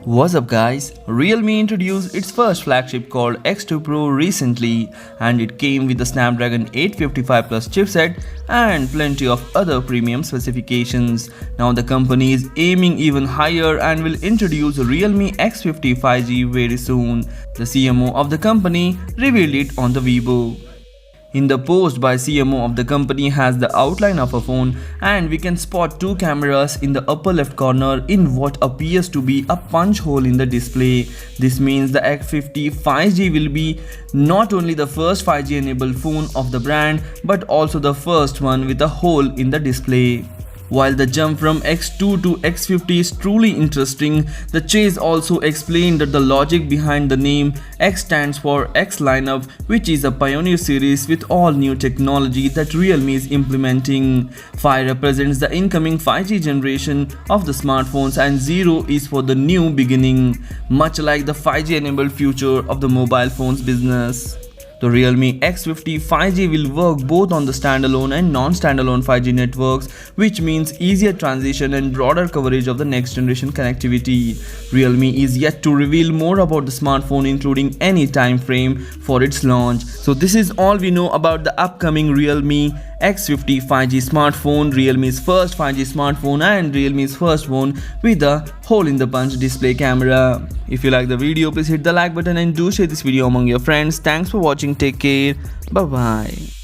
What's up guys, Realme introduced its first flagship called X2 Pro recently, and it came with the Snapdragon 855 Plus chipset and plenty of other premium specifications. Now the company is aiming even higher and will introduce Realme X50 5G very soon. The CMO of the company revealed it on the Weibo. In the post by CMO of the company has the outline of a phone, and we can spot two cameras in the upper left corner in what appears to be a punch hole in the display. This means the X50 5G will be not only the first 5G enabled phone of the brand but also the first one with a hole in the display. While the jump from X2 to X50 is truly interesting, the chase also explained that the logic behind the name. X stands for X lineup, which is a pioneer series with all new technology that Realme is implementing. 5 represents the incoming 5G generation of the smartphones and 0 is for the new beginning, much like the 5G enabled future of the mobile phones business. The Realme X50 5G will work both on the standalone and non-standalone 5G networks, which means easier transition and broader coverage of the next generation connectivity. Realme is yet to reveal more about the smartphone, including any time frame for its launch. So this is all we know about the upcoming Realme X50 5G smartphone, Realme's first 5G smartphone and Realme's first phone with a hole-in-the-punch display camera. If you like the video, please hit the like button and do share this video among your friends. Thanks for watching. Take care. Bye bye.